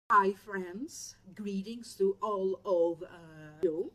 Hi friends, greetings to all of you.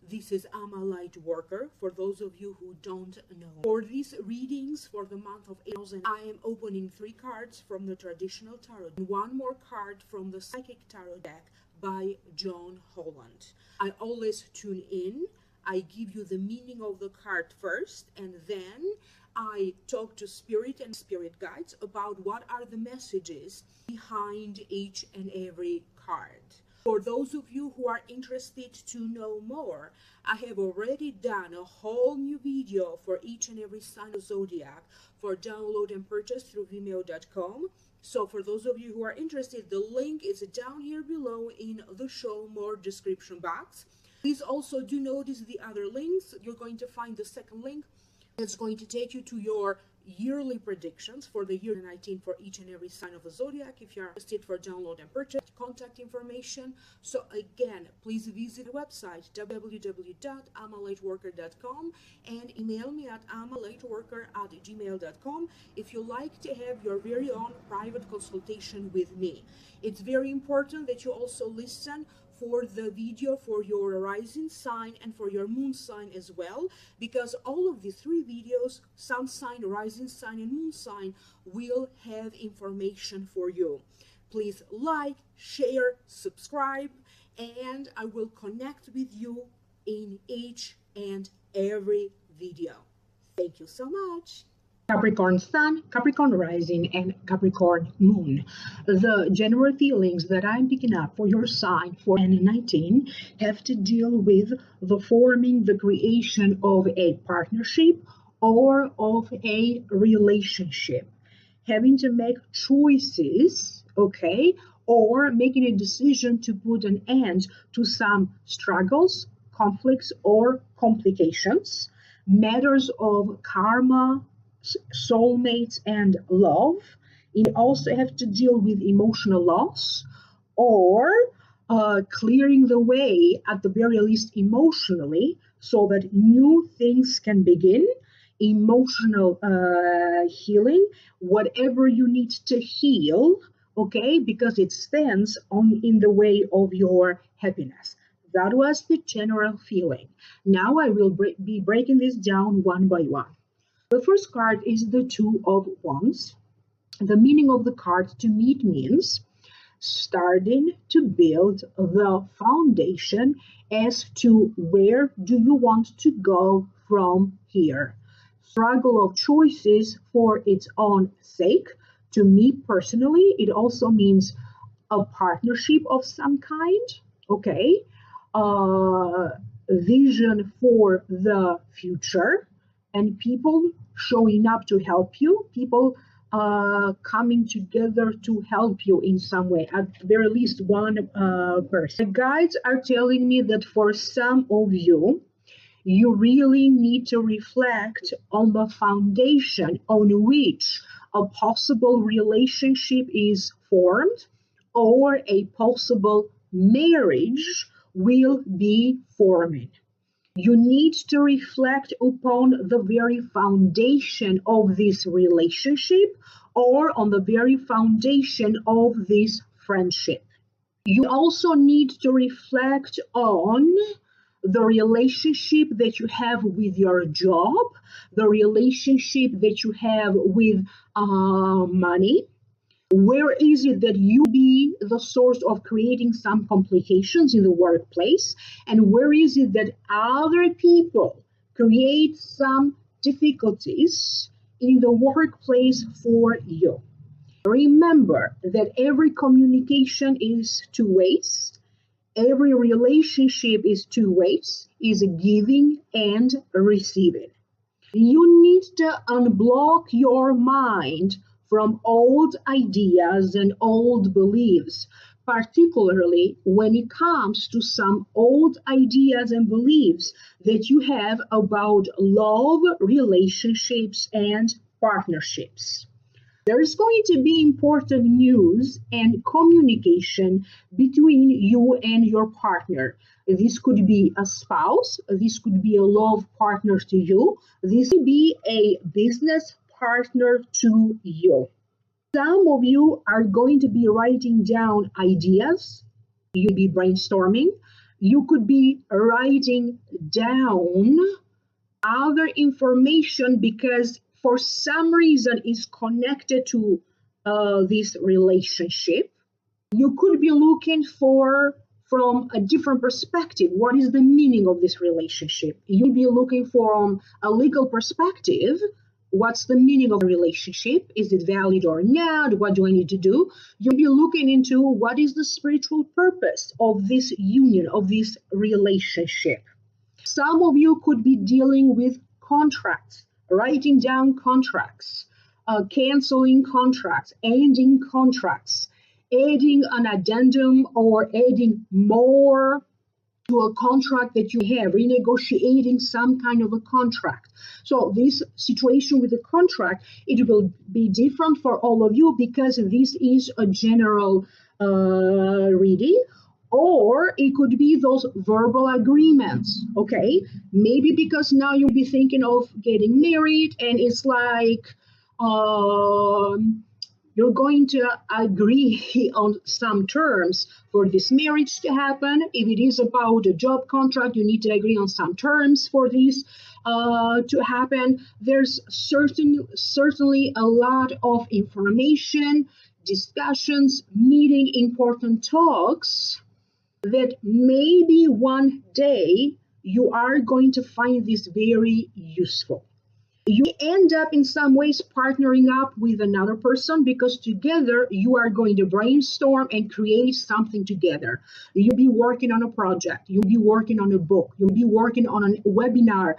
This is Ama Light Worker. For those of you who don't know, for these readings for the month of April, I am opening 3 cards from the traditional tarot and 1 more card from the Psychic Tarot deck by John Holland. I always tune in. I give you the meaning of the card first, and then I talk to spirit and spirit guides about what are the messages behind each and every card. For those of you who are interested to know more, I have already done a whole new video for each and every sign of zodiac for download and purchase through vimeo.com. So for those of you who are interested, the link is down here below in the show more description box. Please also do notice the other links. You're going to find the second link. It's going to take you to your yearly predictions for the year 2019 for each and every sign of the zodiac. If you're interested for download and purchase, contact information. So again, please visit the website www.amalightworker.com and email me at amalightworker@gmail.com if you like to have your very own private consultation with me. It's very important that you also listen for the video for your rising sign and for your moon sign as well, because all of the 3 videos, sun sign, rising sign, and moon sign, will have information for you. Please like, share, subscribe, and I will connect with you in each and every video. Thank you so much. Capricorn Sun, Capricorn Rising, and Capricorn Moon. The general feelings that I'm picking up for your sign for 2019 have to deal with the forming, the creation of a partnership or of a relationship. Having to make choices, okay, or making a decision to put an end to some struggles, conflicts, or complications. Matters of karma, soulmates, and love. It also have to deal with emotional loss or clearing the way, at the very least emotionally, so that new things can begin. Emotional healing, whatever you need to heal, okay, because it stands in the way of your happiness. That was the general feeling. Now I will be breaking this down one by one. The first card is the 2 of Wands. The meaning of the card to me means starting to build the foundation as to where do you want to go from here. Struggle of choices for its own sake. To me personally, it also means a partnership of some kind, okay? Vision for the future, and people showing up to help you, people coming together to help you in some way, at the very least one person. The guides are telling me that for some of you, you really need to reflect on the foundation on which a possible relationship is formed or a possible marriage will be forming. You need to reflect upon the very foundation of this relationship or on the very foundation of this friendship. You also need to reflect on the relationship that you have with your job, the relationship that you have with money. Where is it that you be the source of creating some complications in the workplace? And where is it that other people create some difficulties in the workplace for you? Remember that every communication is 2 ways. Every relationship is 2 ways, is giving and receiving. You need to unblock your mind from old ideas and old beliefs, particularly when it comes to some old ideas and beliefs that you have about love, relationships, and partnerships. There's going to be important news and communication between you and your partner. This could be a spouse, this could be a love partner to you, this could be a business partner to you. Some of you are going to be writing down ideas, you'll be brainstorming, you could be writing down other information because for some reason is connected to this relationship. You could be looking for from a different perspective. What is the meaning of this relationship? You'll be looking from a legal perspective. What's the meaning of a relationship? Is it valid or not? What do I need to do? You'll be looking into what is the spiritual purpose of this union, of this relationship. Some of you could be dealing with contracts, writing down contracts, canceling contracts, ending contracts, adding an addendum or adding more to a contract that you have, renegotiating some kind of a contract. So this situation with the contract, it will be different for all of you because this is a general reading. Or it could be those verbal agreements, okay? Maybe because now you'll be thinking of getting married and it's like you're going to agree on some terms for this marriage to happen. If it is about a job contract, you need to agree on some terms for this to happen. There's certainly a lot of information, discussions, meeting important talks that maybe one day you are going to find this very useful. You end up in some ways partnering up with another person because together you are going to brainstorm and create something together. You'll be working on a project, you'll be working on a book, you'll be working on a webinar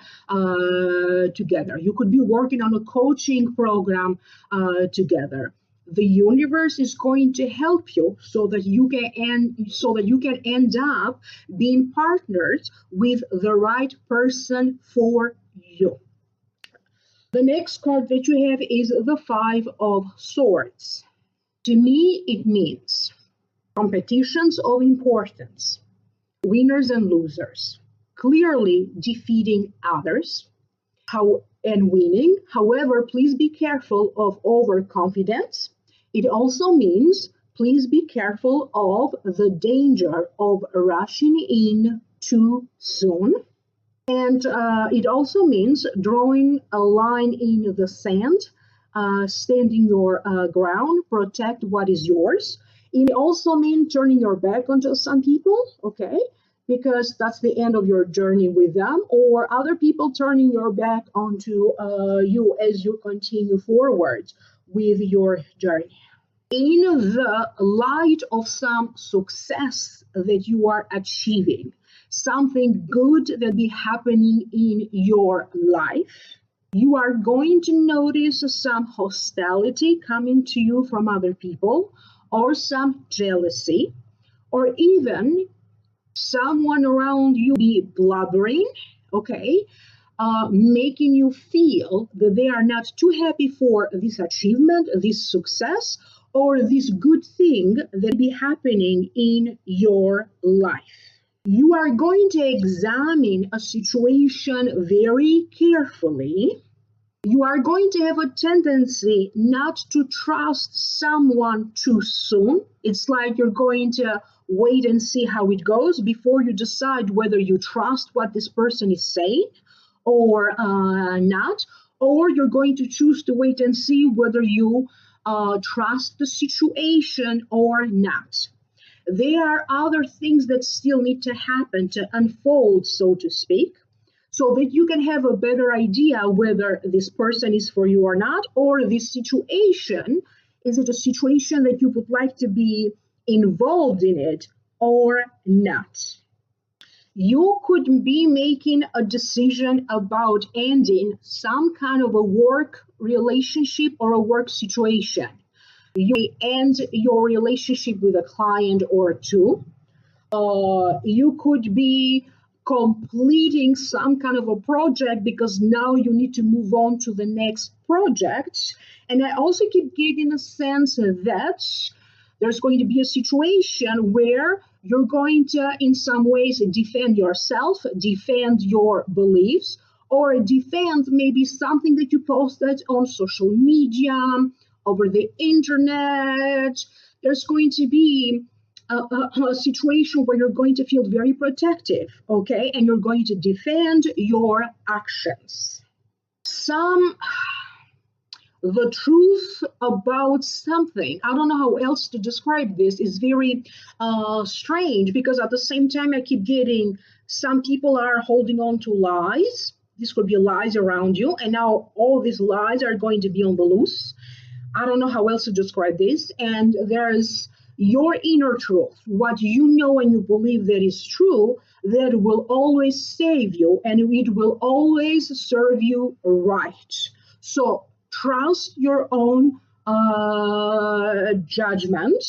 together. You could be working on a coaching program together. The universe is going to help you so that you can end up being partnered with the right person for you. The next card that you have is the Five of Swords. To me, it means competitions of importance, winners and losers, clearly defeating others, and winning. However, please be careful of overconfidence. It also means please be careful of the danger of rushing in too soon. And it also means drawing a line in the sand, standing your ground, protect what is yours. It also means turning your back onto some people, okay? Because that's the end of your journey with them, or other people turning your back onto you as you continue forward with your journey. In the light of some success that you are achieving, something good that be happening in your life, you are going to notice some hostility coming to you from other people, or some jealousy, or even someone around you be blubbering, okay, making you feel that they are not too happy for this achievement, this success, or this good thing that be happening in your life. You are going to examine a situation very carefully. You are going to have a tendency not to trust someone too soon. It's like you're going to wait and see how it goes before you decide whether you trust what this person is saying or not, or you're going to choose to wait and see whether you trust the situation or not. There are other things that still need to happen to unfold, so to speak, so that you can have a better idea whether this person is for you or not, or this situation, is it a situation that you would like to be involved in it or not. You could be making a decision about ending some kind of a work relationship or a work situation. You may end your relationship with a client or two. You could be completing some kind of a project because now you need to move on to the next project. And I also keep getting a sense that there's going to be a situation where you're going to, in some ways, defend yourself, defend your beliefs, or defend maybe something that you posted on social media, over the internet. There's going to be a situation where you're going to feel very protective, okay? And you're going to defend your actions. The truth about something, I don't know how else to describe this, is very strange, because at the same time I keep getting some people are holding on to lies. This could be lies around you, and now all these lies are going to be on the loose. I don't know how else to describe this. And there's your inner truth, what you know and you believe that is true, that will always save you and it will always serve you right. So trust your own judgment.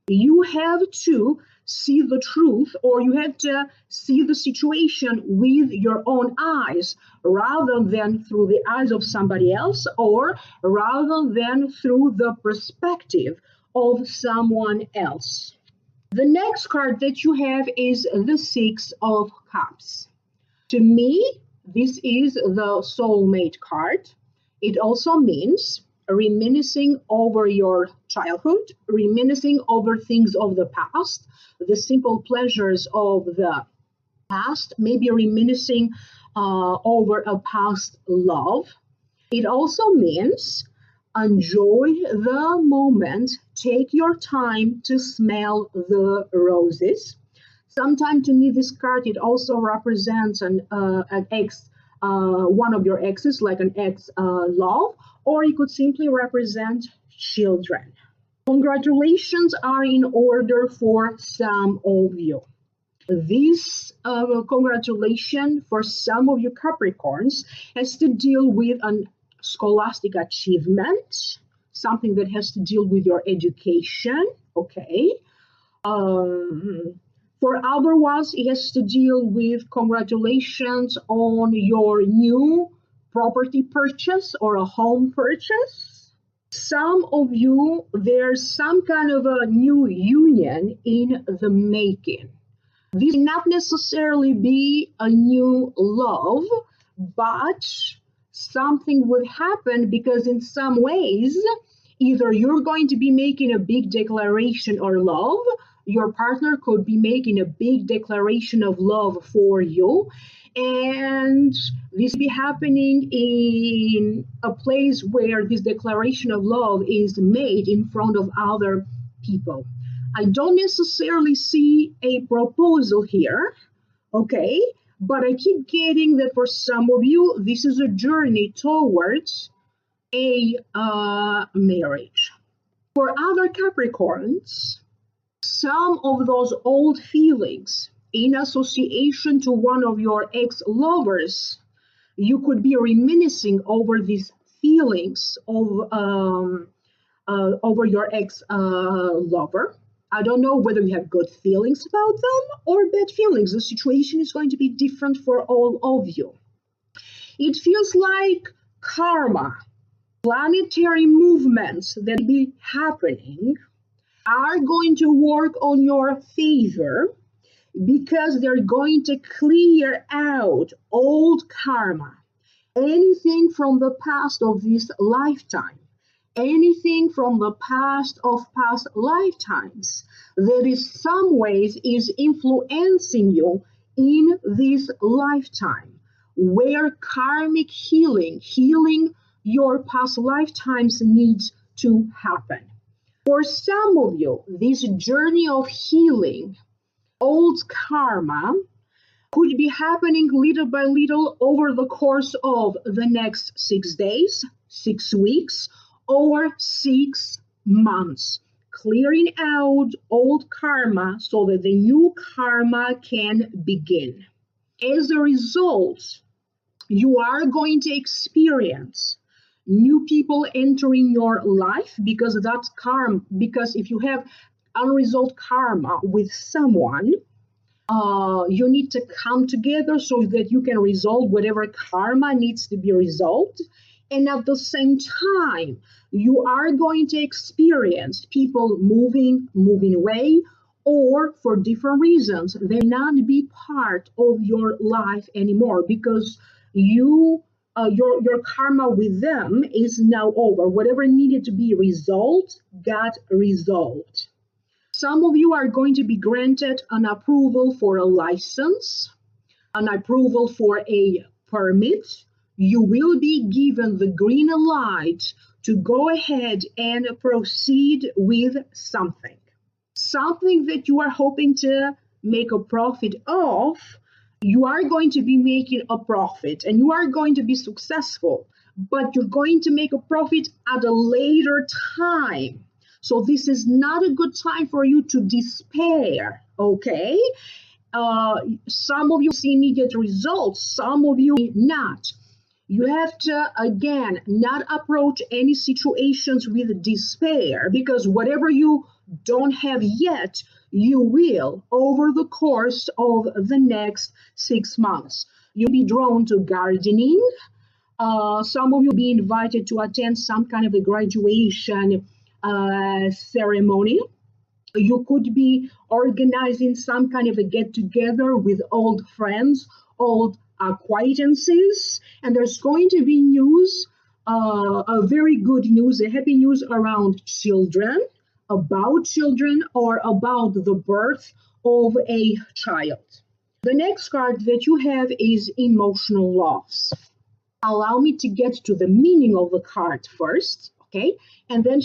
You have to see the truth, or you have to see the situation with your own eyes rather than through the eyes of somebody else, or rather than through the perspective of someone else. The next card that you have is the Six of Cups. To me, this is the soulmate card. It also means reminiscing over your childhood, reminiscing over things of the past, the simple pleasures of the past, maybe reminiscing over a past love. It also means enjoy the moment, take your time to smell the roses. Sometimes to me, this card, it also represents an ex, one of your exes, like an ex love, or it could simply represent children. Congratulations are in order for some of you. This congratulation for some of you Capricorns has to deal with an scholastic achievement, something that has to deal with your education, okay? For other ones, it has to deal with congratulations on your new property purchase or a home purchase. Some of you, there's some kind of a new union in the making. This may not necessarily be a new love, but something would happen, because in some ways, either you're going to be making a big declaration of love, your partner could be making a big declaration of love for you, and this will be happening in a place where this declaration of love is made in front of other people. I don't necessarily see a proposal here, okay? But I keep getting that for some of you, this is a journey towards a marriage. For other Capricorns, some of those old feelings in association to one of your ex-lovers, you could be reminiscing over these feelings of over your ex-lover. I don't know whether you have good feelings about them or bad feelings. The situation is going to be different for all of you. It feels like karma, planetary movements that will be happening are going to work on your favor, because they're going to clear out old karma, anything from the past of this lifetime, anything from the past of past lifetimes that in some ways is influencing you in this lifetime, where karmic healing your past lifetimes needs to happen. For some of you, this journey of healing old karma could be happening little by little over the course of the next 6 days, 6 weeks, or 6 months, clearing out old karma so that the new karma can begin. As a result, you are going to experience new people entering your life, because that's karma. Because if you have unresolved karma with someone, You need to come together so that you can resolve whatever karma needs to be resolved. And at the same time, you are going to experience people moving away, or for different reasons, they may not be part of your life anymore because your karma with them is now over. Whatever needed to be resolved got resolved. Some of you are going to be granted an approval for a license, an approval for a permit. You will be given the green light to go ahead and proceed with something. Something that you are hoping to make a profit of, you are going to be making a profit and you are going to be successful, but you're going to make a profit at a later time. So this is not a good time for you to despair, okay? Some of you see immediate results, some of you not. You have to, again, not approach any situations with despair, because whatever you don't have yet, you will over the course of the next 6 months. You'll be drawn to gardening. Some of you will be invited to attend some kind of a graduation ceremony. You could be organizing some kind of a get-together with old friends, old acquaintances, and there's going to be news, a very good news, a happy news around children, about children, or about the birth of a child. The next card that you have is emotional loss. Allow me to get to the meaning of the card first, okay? And then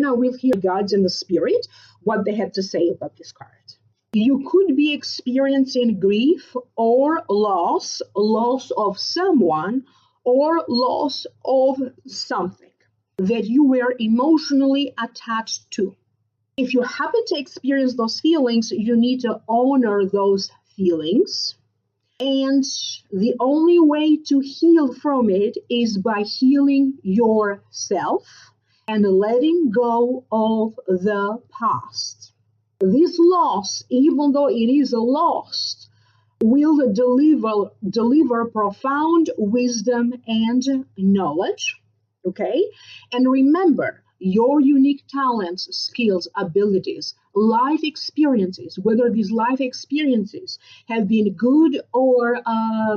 I will hear gods and the spirit, what they have to say about this card. You could be experiencing grief or loss of someone or loss of something that you were emotionally attached to. If you happen to experience those feelings, you need to honor those feelings. And the only way to heal from it is by healing yourself and letting go of the past. This loss, even though it is a loss, will deliver profound wisdom and knowledge. Okay? And remember, your unique talents, skills, abilities, life experiences, whether these life experiences have been good or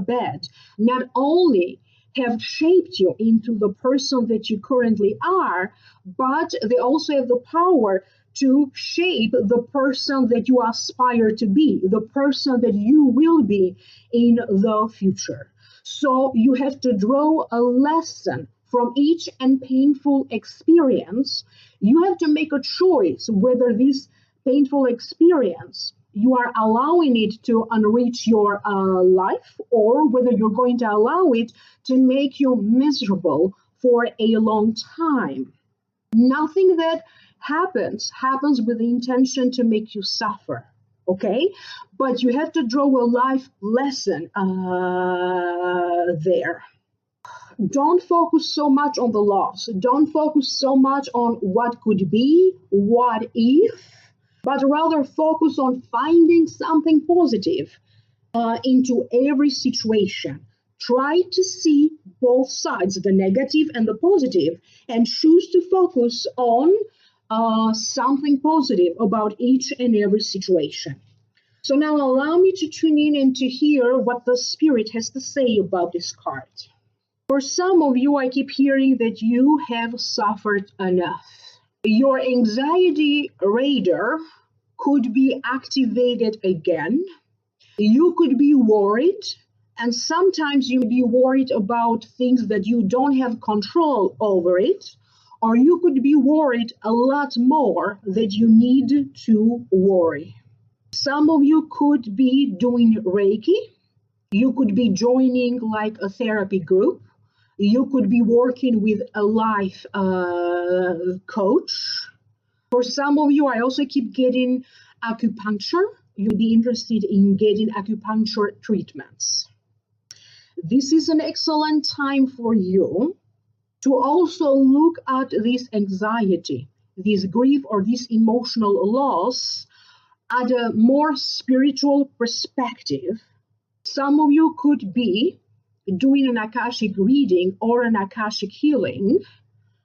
bad, not only have shaped you into the person that you currently are, but they also have the power to shape the person that you aspire to be, the person that you will be in the future. So you have to draw a lesson from each and painful experience. You have to make a choice whether this painful experience, you are allowing it to enrich your life, or whether you're going to allow it to make you miserable for a long time. Nothing that happens with the intention to make you suffer, okay? But you have to draw a life lesson there. Don't focus so much on the loss. Don't focus so much on what could be, what if, but rather focus on finding something positive into every situation. Try to see both sides, the negative and the positive, and choose to focus on something positive about each and every situation. So now allow me to tune in and to hear what the spirit has to say about this card. For some of you, I keep hearing that you have suffered enough. Your anxiety radar could be activated again. You could be worried, and sometimes you may be worried about things that you don't have control over it, or you could be worried a lot more that you need to worry. Some of you could be doing Reiki. You could be joining like a therapy group. You could be working with a life coach. For some of you, I also keep getting acupuncture. You'd be interested in getting acupuncture treatments. This is an excellent time for you to also look at this anxiety, this grief, or this emotional loss At a more spiritual perspective, some of you could be doing an Akashic reading or an Akashic healing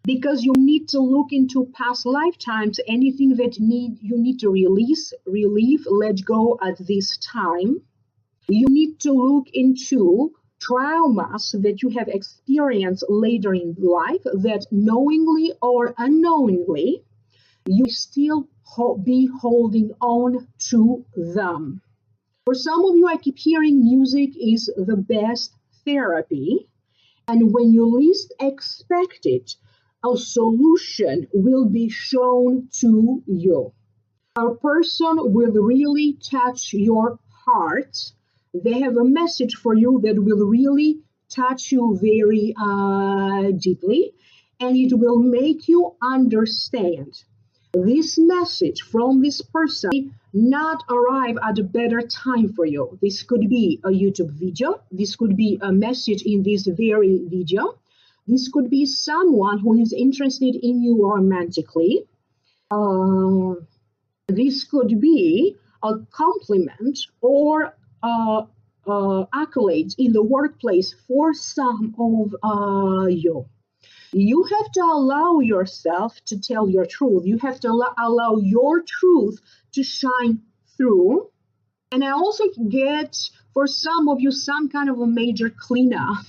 because you need to look into past lifetimes, anything that you need to release, relieve, let go at this time. You need to look into traumas that you have experienced later in life that knowingly or unknowingly you still be holding on to them. For some of you, I keep hearing music is the best therapy. And when you least expect it, a solution will be shown to you. A person will really touch your heart. They have a message for you that will really touch you very deeply, and it will make you understand this message from this person not arrive at a better time for you. This could be a YouTube video. This could be a message in this very video. This could be someone who is interested in you romantically. This could be a compliment or accolades in the workplace for some of you. You have to allow yourself to tell your truth. You have to allow your truth to shine through. And I also get, for some of you, some kind of a major cleanup,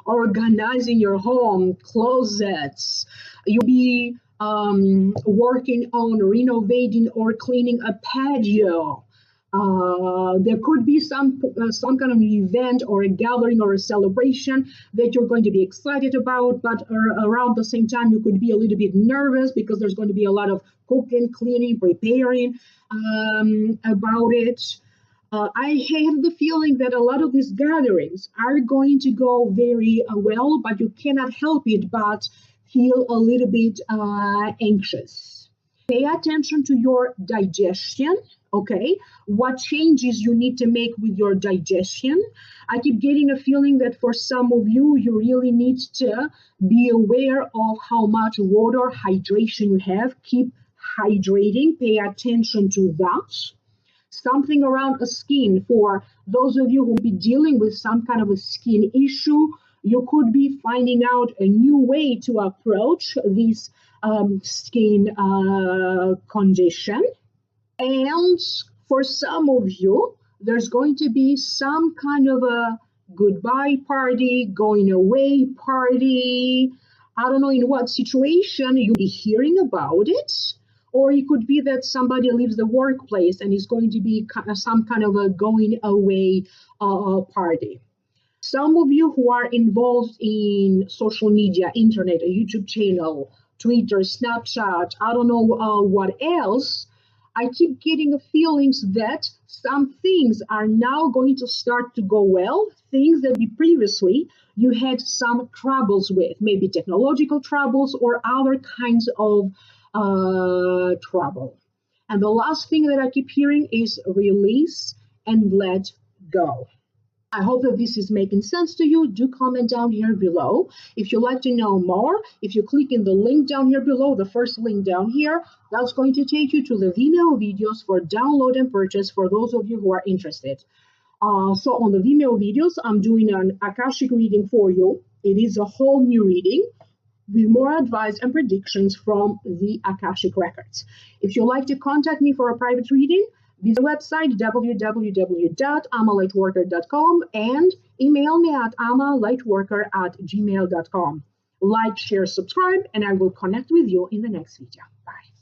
organizing your home, closets. You'll be working on renovating or cleaning a patio. There could be some kind of event or a gathering or a celebration that you're going to be excited about, but around the same time you could be a little bit nervous because there's going to be a lot of cooking, cleaning, preparing about it. I have the feeling that a lot of these gatherings are going to go very well, but you cannot help it but feel a little bit anxious. Pay attention to your digestion, okay? What changes you need to make with your digestion. I keep getting a feeling that for some of you, you really need to be aware of how much water, hydration you have. Keep hydrating, pay attention to that. Something around a skin, for those of you who will be dealing with some kind of a skin issue, you could be finding out a new way to approach this skin condition. And for some of you, there's going to be some kind of a goodbye party, going away party. I don't know in what situation you'll be hearing about it. Or it could be that somebody leaves the workplace and is going to be some kind of a going away party. Some of you who are involved in social media, internet, a YouTube channel, Twitter, Snapchat, I don't know what else, I keep getting a feelings that some things are now going to start to go well, things that previously you had some troubles with, maybe technological troubles or other kinds of trouble. And the last thing that I keep hearing is release and let go. I hope that this is making sense to you. Do comment down here below. If you'd like to know more, if you click in the link down here below, the first link down here, that's going to take you to the Vimeo videos for download and purchase for those of you who are interested. So on the Vimeo videos, I'm doing an Akashic reading for you. It is a whole new reading with more advice and predictions from the Akashic records. If you'd like to contact me for a private reading, visit the website www.amalightworker.com and email me at amalightworker@gmail.com. Like, share, subscribe, and I will connect with you in the next video. Bye.